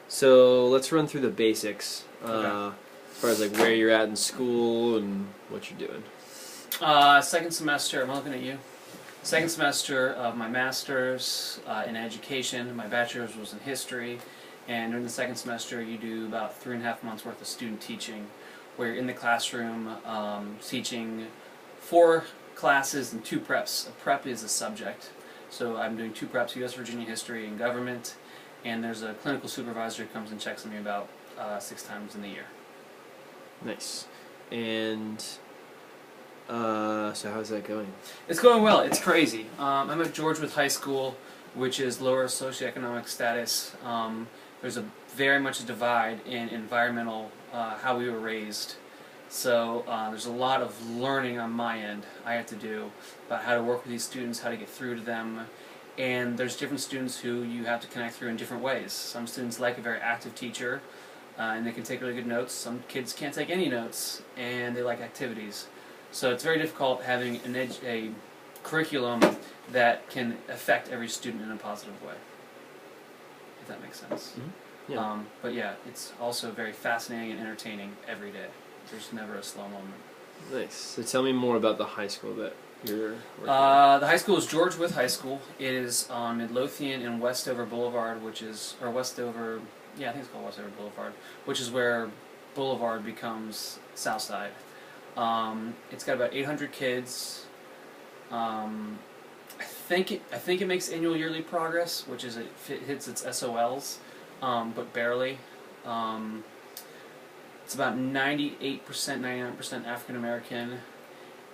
So let's run through the basics. Okay. As far as like where you're at in school and what you're doing. Second semester, I'm looking at you. Second semester of my master's in education. My bachelor's was in history. And during the second semester, you do about 3.5 months worth of student teaching, where you're in the classroom teaching 4 classes and 2 preps. A prep is a subject. So I'm doing 2 preps, U.S. Virginia history and government. And there's a clinical supervisor who comes and checks on me about 6 times in the year. Nice. And so how's that going? It's going well. It's crazy. I'm at Georgetown High School, which is lower socioeconomic status. There's very much a divide in environmental, how we were raised. So there's a lot of learning on my end I have to do about how to work with these students, how to get through to them. And there's different students who you have to connect through in different ways. Some students like a very active teacher, and they can take really good notes. Some kids can't take any notes, and they like activities. So it's very difficult having a curriculum that can affect every student in a positive way, if that makes sense. Mm-hmm. Yeah. But yeah, it's also very fascinating and entertaining every day. There's never a slow moment. Nice. So tell me more about the high school that you're working at. The high school is George Wythe High School. It is on Midlothian and Westover Boulevard, or Westover, yeah, I think it's called Westover Boulevard, which is where Boulevard becomes Southside. It's got about 800 kids. I think it makes annual yearly progress, which is it hits its SOLs, but barely. It's about 98%, 99% African American,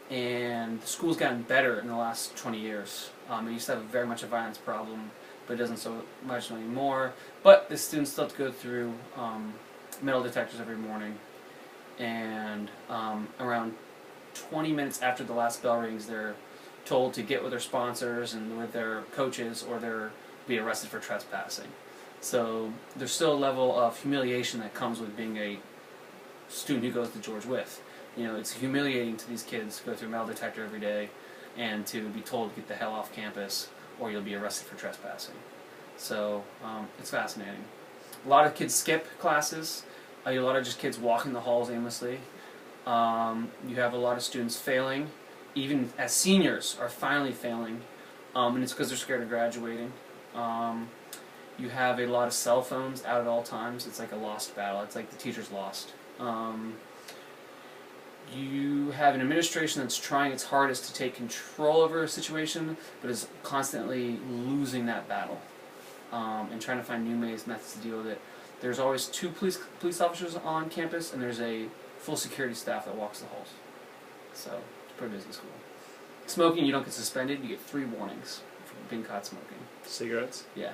and the school's gotten better in the last 20 years. It used to have very much a violence problem, but it doesn't so much anymore. But the students still have to go through metal detectors every morning, and around 20 minutes after the last bell rings, they're told to get with their sponsors and with their coaches, or they'll be arrested for trespassing. So there's still a level of humiliation that comes with being a student who goes to George Wythe. You know, it's humiliating to these kids to go through a metal detector every day and to be told to get the hell off campus or you'll be arrested for trespassing. So it's fascinating. A lot of kids skip classes. A lot of just kids walking the halls aimlessly. You have a lot of students failing, even as seniors are finally failing, and it's because they're scared of graduating. You have a lot of cell phones out at all times. It's like a lost battle. It's like the teacher's lost. You have an administration that's trying its hardest to take control over a situation, but is constantly losing that battle, and trying to find new methods to deal with it. There's always 2 police officers on campus, and there's a full security staff that walks the halls. So it's a pretty busy school. Smoking, you don't get suspended. You get 3 warnings for being caught smoking. Cigarettes? Yeah.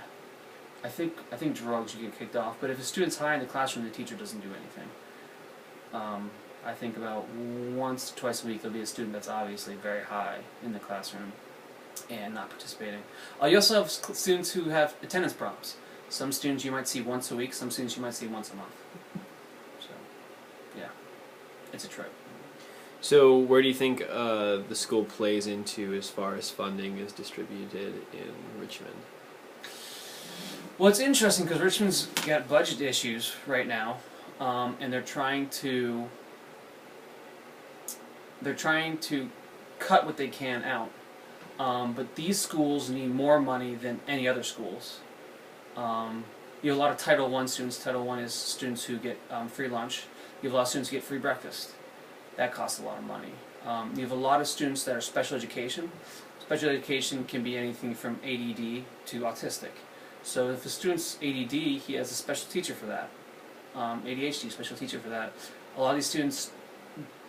I think drugs you get kicked off, but if a student's high in the classroom, the teacher doesn't do anything. I think about once, twice a week there'll be a student that's obviously very high in the classroom and not participating. You also have students who have attendance problems. Some students you might see once a week, some students you might see once a month. So, yeah, it's a trip. So where do you think the school plays into as far as funding is distributed in Richmond? Well, it's interesting because Richmond's got budget issues right now, and they're trying to cut what they can out. But these schools need more money than any other schools. You have a lot of Title I students. Title I is students who get free lunch. You have a lot of students who get free breakfast. That costs a lot of money. You have a lot of students that are special education. Special education can be anything from ADD to autistic. So if a student's ADD, he has a special teacher for that. ADHD, special teacher for that. A lot of these students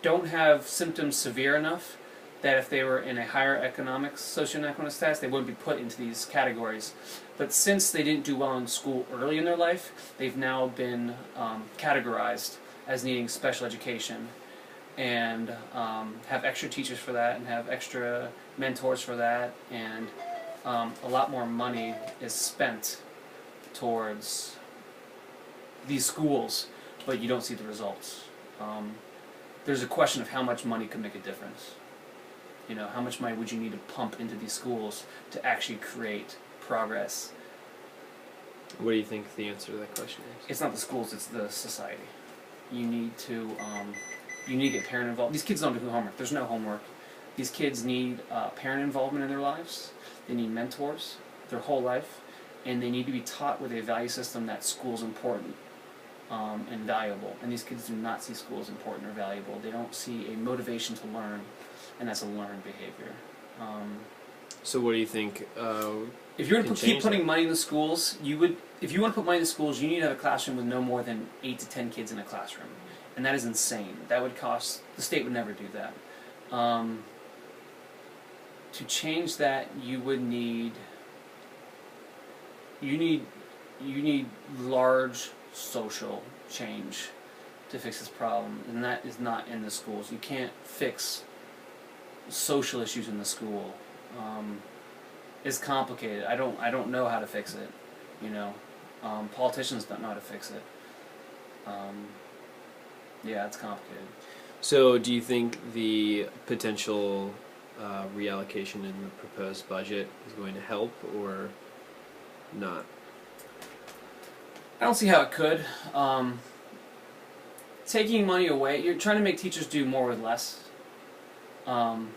don't have symptoms severe enough that if they were in a higher socioeconomic status, they wouldn't be put into these categories. But since they didn't do well in school early in their life, they've now been categorized as needing special education, and have extra teachers for that, and have extra mentors for that, and a lot more money is spent towards these schools, but you don't see the results. There's a question of how much money could make a difference. You know, how much money would you need to pump into these schools to actually create progress What do you think the answer to that question is? It's not the schools; it's the society. You need to get parent involved. These kids don't do homework. There's no homework. These kids need parent involvement in their lives. They need mentors their whole life, and they need to be taught with a value system that school's important and valuable. And these kids do not see school as important or valuable. They don't see a motivation to learn, and that's a learned behavior. So what do you think? If you were to keep putting that? money in the schools, you would. If you want to put money in the schools, you need to have a classroom with no more than 8 to 10 kids in a classroom, and that is insane. That would cost. The state would never do that. To change that, you would need. You need large social change to fix this problem, and that is not in the schools. You can't fix social issues in the school. It's complicated. I don't know how to fix it. You know, politicians don't know how to fix it. Yeah, it's complicated. So do you think the potential reallocation in the proposed budget is going to help or not? I don't see how it could. Taking money away, you're trying to make teachers do more with less. And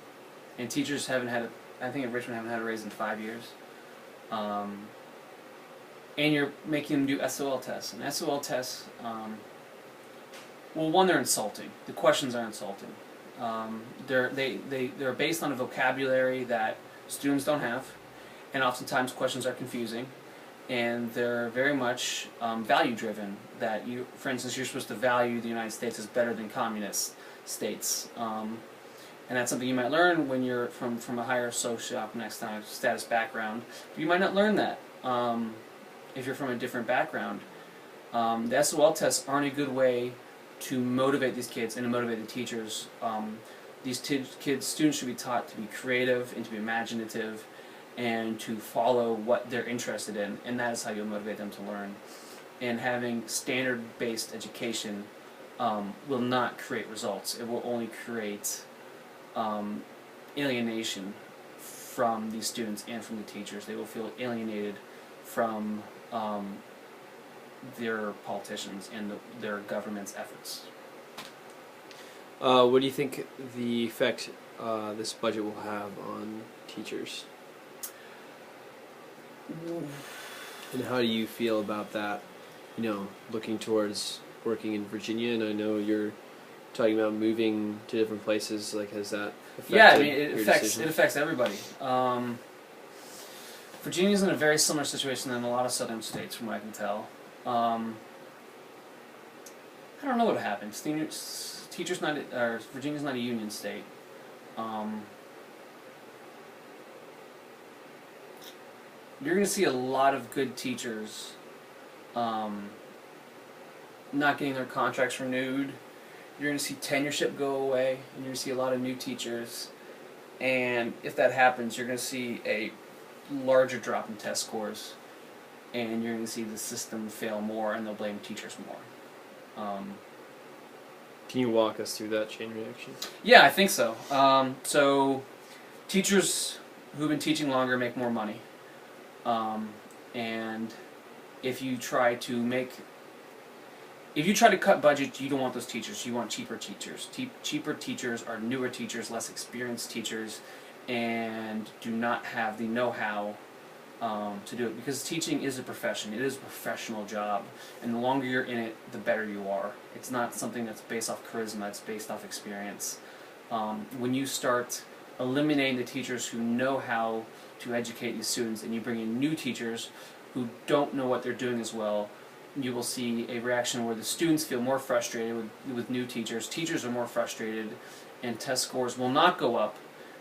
teachers haven't had, I think at Richmond haven't had a raise in 5 years. And you're making them do SOL tests. And SOL tests, well, one, they're insulting. The questions are insulting. They're based on a vocabulary that students don't have, and oftentimes questions are confusing. And they're very much value-driven. That you, for instance, you're supposed to value the United States as better than communist states, and that's something you might learn when you're from a higher socioeconomic status background. But you might not learn that if you're from a different background. The SOL tests aren't a good way to motivate these kids and to motivate the teachers. Students should be taught to be creative and to be imaginative, and to follow what they're interested in, and that is how you'll motivate them to learn. And having standard-based education will not create results. It will only create alienation from these students and from the teachers. They will feel alienated from their politicians and their government's efforts. What do you think the effect this budget will have on teachers? And how do you feel about that, you know, looking towards working in Virginia? And I know you're talking about moving to different places. Like, has that affected Yeah, I mean, your decision? it affects everybody. Virginia's in a very similar situation than a lot of southern states, from what I can tell. I don't know what happens. Virginia's not a union state. You're going to see a lot of good teachers not getting their contracts renewed. You're going to see tenureship go away, and you're going to see a lot of new teachers. And if that happens, you're going to see a larger drop in test scores, and you're going to see the system fail more, and they'll blame teachers more. Can you walk us through that chain reaction? Yeah, I think so. So teachers who've been teaching longer make more money. And if you try to cut budget, you don't want those teachers. You want cheaper teachers. Cheaper teachers are newer teachers, less experienced teachers, and do not have the know-how to do it. Because teaching is a profession. It is a professional job. And the longer you're in it, the better you are. It's not something that's based off charisma. It's based off experience. When you start eliminating the teachers who know how to educate these students, and you bring in new teachers who don't know what they're doing as well, you will see a reaction where the students feel more frustrated with new teachers. Teachers are more frustrated, and test scores will not go up.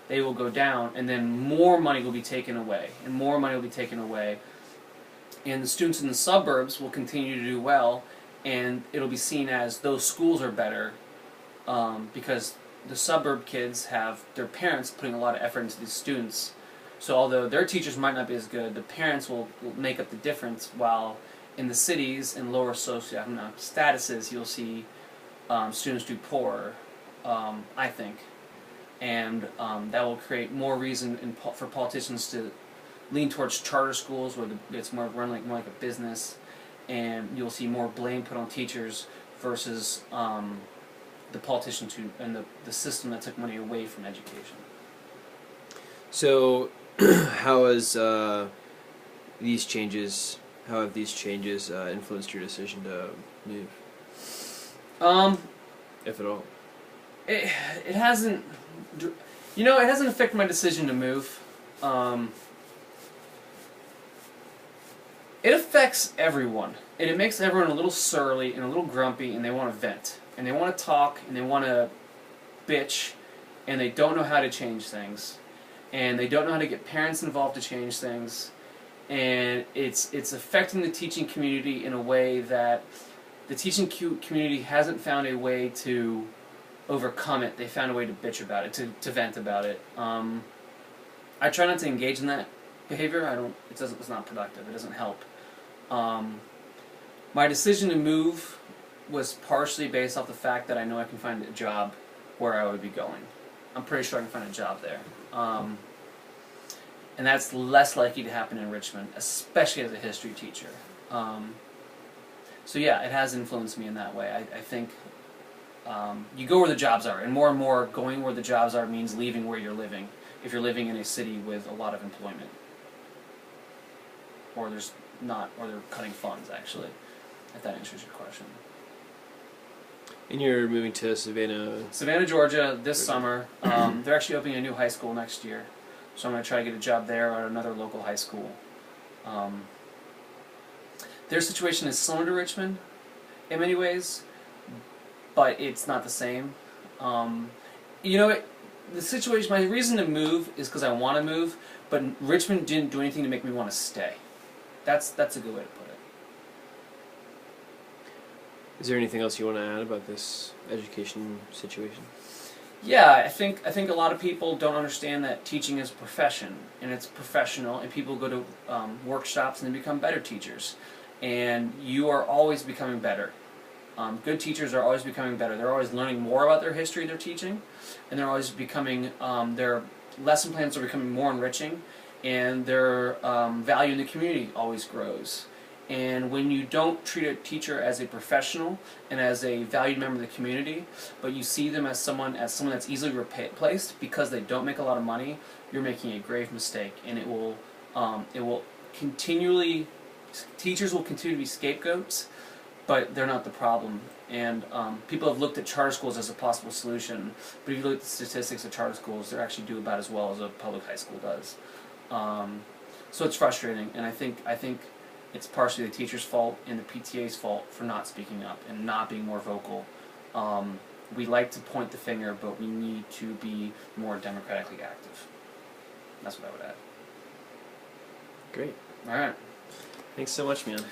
They will go down, and then more money will be taken away, and more money will be taken away. And the students in the suburbs will continue to do well, and it'll be seen as those schools are better because the suburb kids have their parents putting a lot of effort into these students. So although their teachers might not be as good, the parents will make up the difference, while in the cities and lower socioeconomic statuses, you'll see students do poorer, I think. And that will create more reason for politicians to lean towards charter schools where it's more run more like a business, and you'll see more blame put on teachers versus the politicians and the system that took money away from education. So, how has these changes? How have these changes influenced your decision to move, if at all? It hasn't, it hasn't affected my decision to move. It affects everyone, and it makes everyone a little surly and a little grumpy, and they want to vent, and they want to talk, and they want to bitch, and they don't know how to change things, and they don't know how to get parents involved to change things, and it's affecting the teaching community in a way that the teaching community hasn't found a way to overcome it. They found a way to bitch about it, to vent about it. I try not to engage in that behavior. It's not productive. It doesn't help. My decision to move was partially based off the fact that I know I can find a job where I would be going. I'm pretty sure I can find a job there. And that's less likely to happen in Richmond, especially as a history teacher. So yeah, it has influenced me in that way. I think you go where the jobs are, and more going where the jobs are means leaving where you're living, if you're living in a city with a lot of employment. Or they're cutting funds, actually, if that answers your question. And you're moving to Savannah, Georgia this summer. They're actually opening a new high school next year, so I'm going to try to get a job there or at another local high school. Their situation is similar to Richmond in many ways, but it's not the same. The situation, my reason to move is because I want to move, but Richmond didn't do anything to make me want to stay. That's a good way to put it. Is there anything else you want to add about this education situation? Yeah, I think a lot of people don't understand that teaching is a profession, and it's professional, and people go to workshops and they become better teachers, and you are always becoming better. Good teachers are always becoming better. They're always learning more about their history they're teaching, and they're always becoming, their lesson plans are becoming more enriching, and their value in the community always grows. And when you don't treat a teacher as a professional and as a valued member of the community, but you see them as someone that's easily replaced because they don't make a lot of money, you're making a grave mistake, and it will continually, teachers will continue to be scapegoats, but they're not the problem. And people have looked at charter schools as a possible solution, but if you look at the statistics of charter schools, they actually do about as well as a public high school does. So it's frustrating, and I think it's partially the teacher's fault and the PTA's fault for not speaking up and not being more vocal. We like to point the finger, but we need to be more democratically active. That's what I would add. Great. All right. Thanks so much, man.